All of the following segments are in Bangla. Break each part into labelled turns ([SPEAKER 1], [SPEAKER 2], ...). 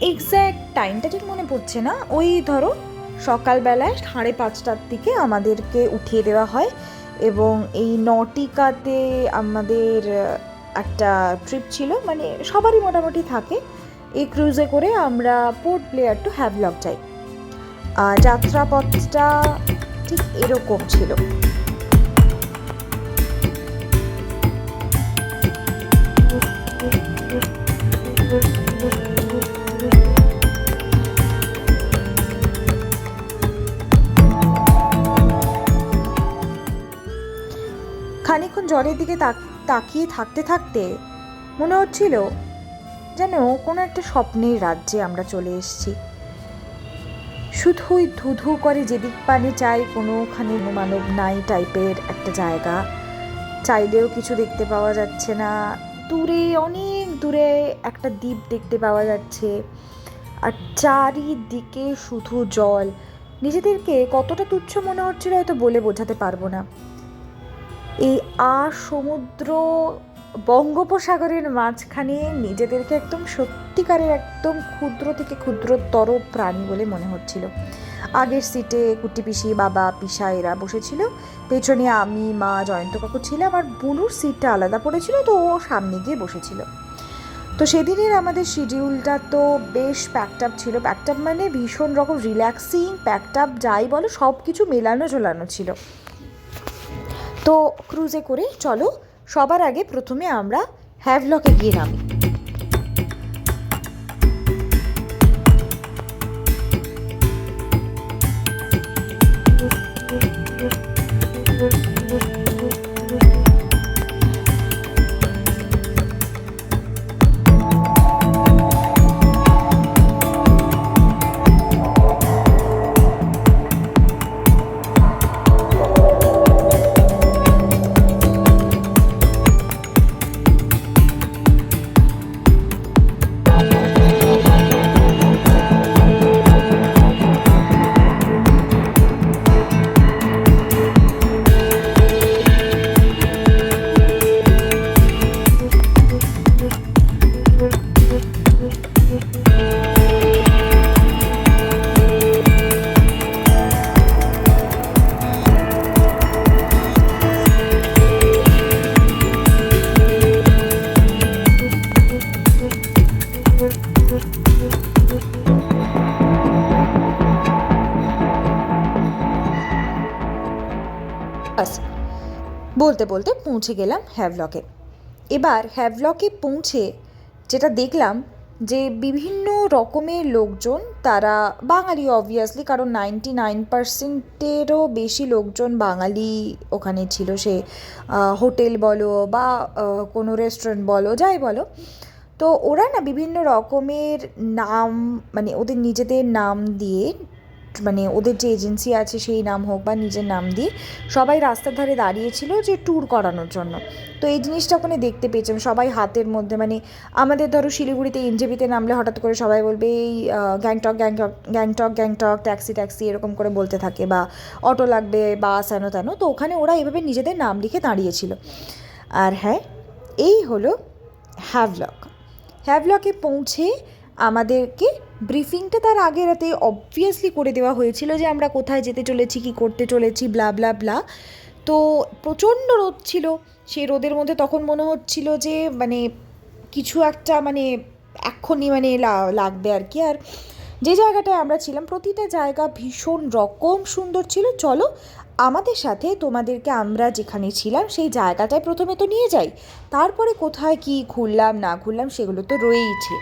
[SPEAKER 1] এক্স্যাক্ট টাইমটা ঠিক মনে পড়ছে না, ওই ধরো সকালবেলায় 5:30টার দিকে আমাদেরকে উঠিয়ে দেওয়া হয় এবং এই নটিকাতে আমাদের একটা ট্রিপ ছিল, মানে সবারই মোটামুটি থাকে। এই ক্রুজে করে আমরা পোর্ট ব্লেয়ার টু হ্যাভলক যাই। যাত্রাপথটা ঠিক এরকম ছিল। খানিকক্ষণ জলের দিকে তাকিয়ে থাকতে থাকতে মনে হচ্ছিল যেন কোনো একটা স্বপ্নের রাজ্যে আমরা চলে এসেছি। শুধুই ধুধু করে যেদিক পানে চাই কোনোখানে মানব নাই টাইপের একটা জায়গা। চাইলেও কিছু দেখতে পাওয়া যাচ্ছে না। দূরে, অনেক দূরে একটা দ্বীপ দেখতে পাওয়া যাচ্ছে, আর চারিদিকে শুধু জল। নিজেদেরকে কতটা তুচ্ছ মনে হচ্ছিল হয়তো বলে বোঝাতে পারবো না। এই সমুদ্র বঙ্গোপসাগরের মাঝখানে নিজেদেরকে একদম সত্যিকারের একদম ক্ষুদ্র থেকে ক্ষুদ্রতর প্রাণী বলে মনে হচ্ছিল। আগের সিটে কুটি পিসি, বাবা, পিসা এরা বসেছিল, পেছনে আমি, মা, জয়ন্ত কাকু ছিলাম, আর বুনুর সিটটা আলাদা পড়েছিল, তো ও সামনে গিয়ে বসেছিল। তো সেদিনের আমাদের শিডিউলটা তো বেশ প্যাকড আপ ছিল। প্যাকড আপ মানে ভীষণ রকম রিল্যাক্সিং, প্যাকড আপ যাই বলো, সব কিছু মেলানো ঝোলানো ছিল। তো ক্রুজে করে চলো সবার আগে প্রথমে আমরা হ্যাভলকে গিয়ে নামি। বলতে বলতে পৌঁছে গেলাম হ্যাভলকে। এবার হ্যাভলকে পৌঁছে যেটা দেখলাম যে বিভিন্ন রকমের লোকজন, তারা বাঙালি অবভিয়াসলি, কারণ 99%-এরও বেশি লোকজন বাঙালি ওখানে ছিল। সে হোটেল বলো বা কোনো রেস্টুরেন্ট বলো, যাই বলো। তো ওরা না বিভিন্ন রকমের নাম, মানে ওদের নিজেদের নাম দিয়ে, মানে ওদের যে এজেন্সি আছে সেই নাম হোক বা নিজের নাম দিয়ে সবাই রাস্তার ধারে দাঁড়িয়েছিল যে ট্যুর করানোর জন্য। তো এই জিনিসটা ওখানে দেখতে পেয়েছিলাম। সবাই হাতের মধ্যে, মানে আমাদের ধরো শিলিগুড়িতে এনজেপিতে নামলে হঠাৎ করে সবাই বলবে এই গ্যাংটক গ্যাংটক গ্যাংটক গ্যাংটক, ট্যাক্সি ট্যাক্সি এরকম করে বলতে থাকে, বা অটো লাগবে, বাস হেন তেন। তো ওখানে ওরা এভাবে নিজেদের নাম লিখে দাঁড়িয়েছিল। আর হ্যাঁ, এই হলো হ্যাভলক। হ্যাভলকে পৌঁছে আমাদেরকে ব্রিফিংটা তার আগে রাতে অবভিয়াসলি করে দেওয়া হয়েছিল যে আমরা কোথায় যেতে চলেছি, কী করতে চলেছি, ব্লা ব্লা ব্লা। তো প্রচণ্ড রোদ ছিল। সেই রোদের মধ্যে তখন মনে হচ্ছিল যে মানে কিছু একটা মানে এক্ষুনি মানে লাগবে আর কি। আর যে জায়গাটায় আমরা ছিলাম প্রতিটা জায়গা ভীষণ রকম সুন্দর ছিল। চলো আমাদের সাথে তোমাদেরকে আমরা যেখানে ছিলাম সেই জায়গাটায় প্রথমে তো নিয়ে যাই, তারপরে কোথায় কি ঘুরলাম না ঘুরলাম সেগুলো তো রয়েইছে।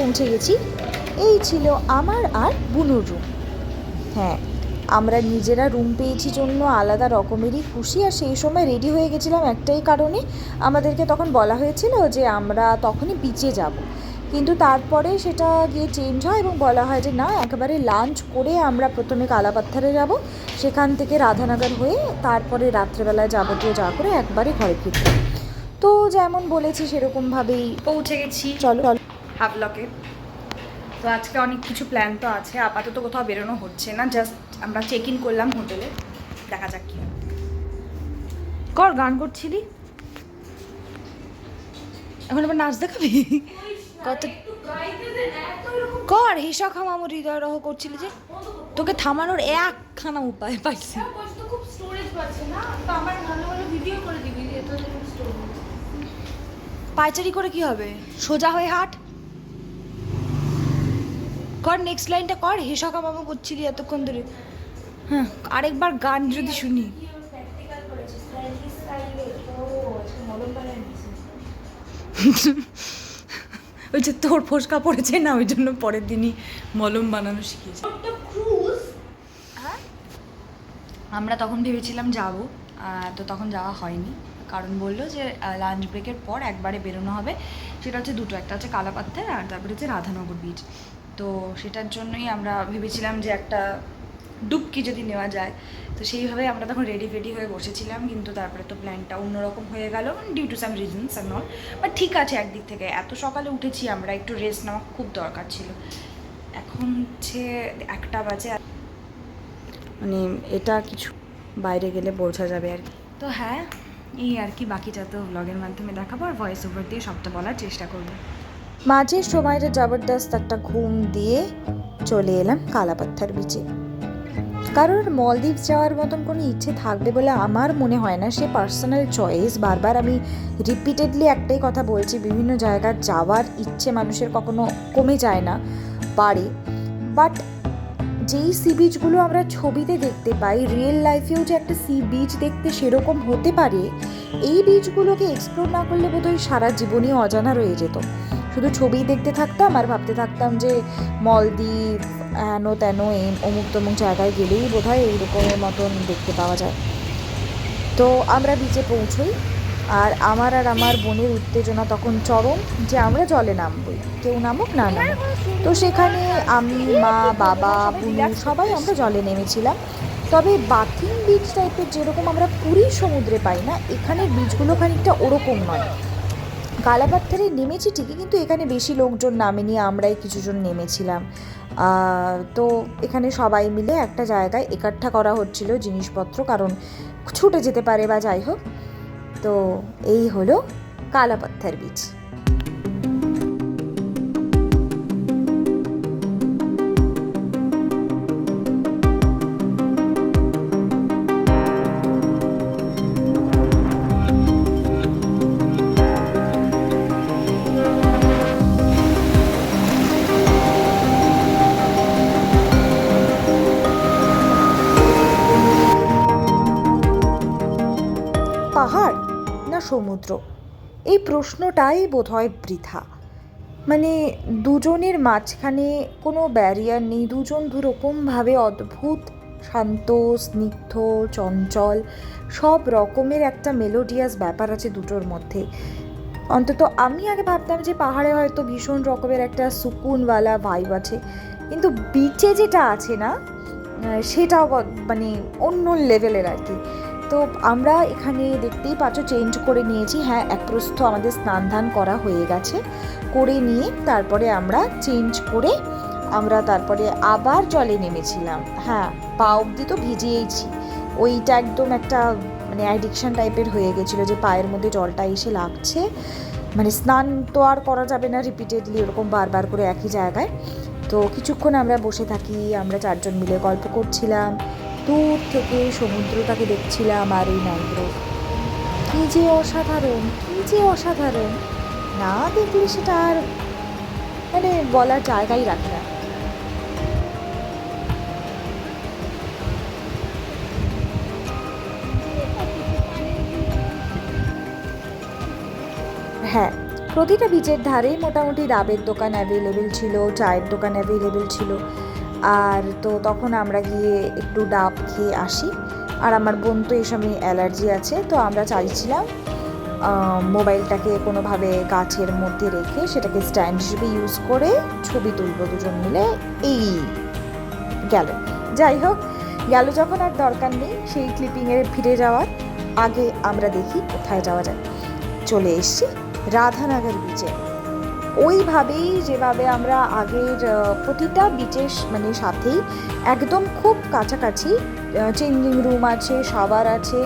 [SPEAKER 1] পৌঁছে গেছি। এই ছিল আমার আর বুনুর রুম। হ্যাঁ, আমরা নিজেরা রুম পেয়েছি জন্য আলাদা রকমেরই খুশি। আর সেই সময় রেডি হয়ে গেছিলাম একটাই কারণে, আমাদেরকে তখন বলা হয়েছিল যে আমরা তখনই বিচে যাব, কিন্তু তারপরে সেটা গিয়ে চেঞ্জ হয় এবং বলা হয় যে না, একেবারে লাঞ্চ করে আমরা প্রথমে কালাপাত্থারে যাব, সেখান থেকে রাধানগর হয়ে তারপরে রাত্রেবেলায় যাবতীয় যা করে একবারে ঘরে ফিরব। তো যেমন বলেছি সেরকমভাবেই পৌঁছে গেছি। চলো চলো হাভলকে। তো আজকে অনেক কিছু প্ল্যান তো আছে, আপাতত কোথাও বেরোনো হচ্ছে না, জাস্ট আমরা চেক ইন করলাম হোটেলে, দেখা যাক কি হয়। কর, গান করছিলি এখন, আবার নাচ দেখাবি? কত কর, হিসা খামামো হৃদয় রহ করছিলি যে, তোকে থামানোর একখানা উপায় পাইছি। পায়চারি করে কি হবে, সোজা হয়ে হাট কর। নেক্সট লাইনটা কর, হিসা খামামো করছিলি এতক্ষণ ধরে। হ্যাঁ, আরেকবার গান যদি শুনি। ওই যে তোর ফোসকা পড়েছে না, ওই জন্য পরের দিনই মলম বানানো শিখেছি। হ্যাঁ, আমরা তখন ভেবেছিলাম যাব, তো তখন যাওয়া হয়নি, কারণ বললো যে লাঞ্চ ব্রেকের পর একবারে বেরোনো হবে। সেটা হচ্ছে দুটো, একটা হচ্ছে কালাপাত্থার আর তারপরে হচ্ছে রাধানগর বিচ। তো সেটার জন্যই আমরা ভেবেছিলাম যে একটা ডুবকি যদি নেওয়া যায়, তো সেইভাবে আমরা তখন রেডি হয়ে বসেছিলাম। কিন্তু তারপরে তো প্ল্যানটা অন্যরকম হয়ে গেল due to some reasons and all. But ঠিক আছে, একদিক থেকে এত সকালে উঠেছি আমরা, একটু রেস্ট নেওয়া খুব দরকার ছিল। এখন হচ্ছে 1টা বাজে, মানে এটা কিছু বাইরে গেলে বোঝা যাবে আর কি। তো হ্যাঁ, এই আর কি, বাকিটা তো ব্লগের মাধ্যমে দেখাবো আর ভয়েস ওভার দিয়ে সবটা বলার চেষ্টা করবো। মাঝের সময়টা জবরদস্ত একটা ঘুম দিয়ে চলে এলাম কালাপাত্থার বিচে। কারোর মলদ্বীপস যাওয়ার মতন কোনো ইচ্ছে থাকবে বলে আমার মনে হয় না, সে পার্সোনাল চয়েস। বারবার আমি রিপিটেডলি একটাই কথা বলছি, বিভিন্ন জায়গার যাওয়ার ইচ্ছে মানুষের কখনো কমে যায় না, বাড়ে। বাট যেই সি বিচগুলো আমরা ছবিতে দেখতে পাই, রিয়েল লাইফেও যে একটা সি বিচ দেখতে সেরকম হতে পারে, এই বিচগুলোকে এক্সপ্লোর না করলে বোধহয় সারা জীবনই অজানা রয়ে যেত। শুধু ছবিই দেখতে থাকতাম আর ভাবতে থাকতাম যে মলদ্বীপ হেনো তেনো অমুক তমুক জায়গায় গেলেই বোধহয় এইরকমের মতন দেখতে পাওয়া যায়। তো আমরা বিচে পৌঁছই, আর আমার বোনের উত্তেজনা তখন চরম যে আমরা জলে নামবই, কেউ নামুক না নামুক। তো সেখানে আমি, মা, বাবা, বুনু সবাই আমরা জলে নেমেছিলাম। তবে বাথিং বিচ টাইপের যেরকম আমরা পুরীর সমুদ্রে পাই না, এখানের বিচগুলো খানিকটা ওরকম নয়। কালাপাত্থারে নেমেছি ঠিকই, কিন্তু এখানে বেশি লোকজন নামেনি, আমরাই কিছুজন নেমেছিলাম। তো এখানে সবাই মিলে একটা জায়গায় একট্ঠা করা হচ্ছিল জিনিসপত্র, কারণ ছুটে যেতে পারে বা যাই হোক। তো এই হলো কালাপাত্থার বিচ। পাহাড় না সমুদ্র, এই প্রশ্নটাই বোধহয় বৃথা। মানে দুজনের মাঝখানে কোনো ব্যারিয়ার নেই, দুজন দুরকমভাবে অদ্ভুত, শান্ত, স্নিগ্ধ, চঞ্চল, সব রকমের একটা মেলোডিয়াস ব্যাপার আছে দুটোর মধ্যে। অন্তত আমি আগে ভাবতাম যে পাহাড়ে হয়তো ভীষণ রকমের একটা সুকুনওয়ালা ভাইব আছে, কিন্তু বিচে যেটা আছে না, সেটাও মানে অন্য লেভেলের আর কি। তো আমরা এখানে দেখতেই পাচ্ছ চেঞ্জ করে নিয়েছি। হ্যাঁ, এক প্রস্থ আমাদের স্নান ধান করা হয়ে গেছে, করে নিয়ে তারপরে আমরা চেঞ্জ করে আমরা তারপরে আবার জলে নেমেছিলাম। হ্যাঁ, পা অবধি তো ভিজিয়েইছি, ওইটা একদম একটা মানে অ্যাডিকশান টাইপের হয়ে গেছিলো যে পায়ের মধ্যে জলটা এসে লাগছে। মানে স্নান তো আর করা যাবে না রিপিটেডলি ওরকম বারবার করে একই জায়গায়। তো কিছুক্ষণ আমরা বসে থাকি, আমরা 4জন মিলে গল্প করছিলাম, দূর থেকে সমুদ্রটাকে দেখছিলাম। আর এই ম্যানগ্রোভ, কী যে অসাধারণ, কী যে অসাধারণ, না দেখলে সেটা আর মানে বলার জায়গাই রাখে না। হ্যাঁ, প্রতিটা বিচের ধারেই মোটামুটি ডাবের দোকান অ্যাভেলেবেল ছিল, চায়ের দোকান অ্যাভেলেবেল ছিল। আর তো তখন আমরা গিয়ে একটু ডাব খেয়ে আসি। আর আমার বোন তো এই সময় অ্যালার্জি আছে, তো আমরা চাইছিলাম মোবাইলটাকে কোনোভাবে গাছের মধ্যে রেখে সেটাকে স্ট্যান্ড হিসেবে ইউজ করে ছবি তুলবো দুজন মিলে। এই গেল, যাই হোক, গেল যখন আর দরকার নেই সেই ক্লিপিংয়ে ফিরে যাওয়ার। আগে আমরা দেখি কোথায় যাওয়া যায়। চলে এসছি রাধানগর বিচে। ওইভাবেই যেভাবে আমরা আগের প্রতিটা বিচের মানে সাথেই একদম খুব কাছাকাছি চেঞ্জিং রুম আছে, সাবার আছে,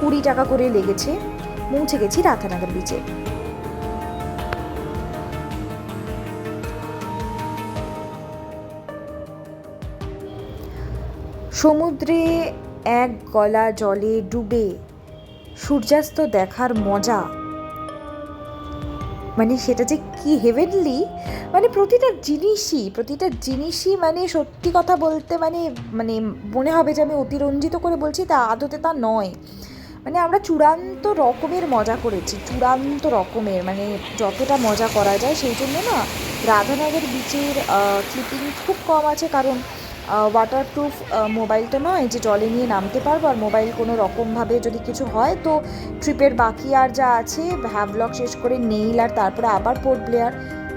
[SPEAKER 1] 20 টাকা করে লেগেছে। পৌঁছে গেছি রাধানগর বিচে। সমুদ্রে এক গলা জলে ডুবে সূর্যাস্ত দেখার মজা, মানে সেটা যে কি হেভেনলি, মানে প্রতিটা জিনিসই মানে সত্যি কথা বলতে মানে মানে মনে হবে যে আমি অতিরঞ্জিত করে বলছি, তা আদতে তা নয়। মানে আমরা চূড়ান্ত রকমের মজা করেছি, চূড়ান্ত রকমের, মানে যতটা মজা করা যায়। সেই জন্য না রাধানগর বিচের ক্লিপিং খুব কম আছে, কারণ ওয়াটারপ্রুফ মোবাইলটা নয় যে জলে নিয়ে নামতে পারবো। আর মোবাইল কোনো রকমভাবে যদি কিছু হয় তো ট্রিপের বাকি আর যা আছে হ্যাভলগ শেষ করে নেইল আর তারপরে আবার পোর্ট ব্লেয়ার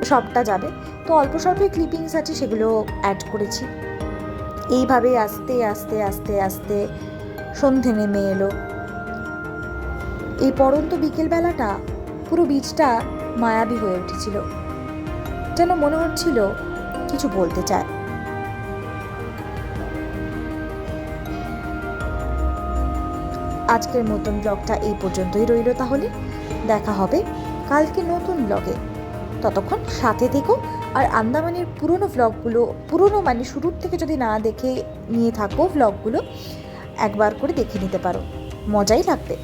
[SPEAKER 1] সবটা যাবে। তো অল্প স্বল্প ক্লিপিংস আছে, সেগুলো অ্যাড করেছি। এইভাবে আস্তে আস্তে আস্তে আস্তে সন্ধে নেমে এলো। এই পড়ন্ত বিকেলবেলাটা পুরো বিচটা মায়াবী হয়ে উঠেছিল, যেন মনে হচ্ছিল কিছু বলতে চায়। আজকের মতন ব্লগটা এই পর্যন্তই রইল। তাহলে দেখা হবে কালকে নতুন ব্লগে। ততক্ষণ সাথে থেকো। আর আন্দামানের পুরনো ব্লগগুলো, পুরনো মানে শুরুর থেকে যদি না দেখে নিয়ে থাকো ব্লগগুলো, একবার করে দেখে নিতে পারো, মজাই লাগবে।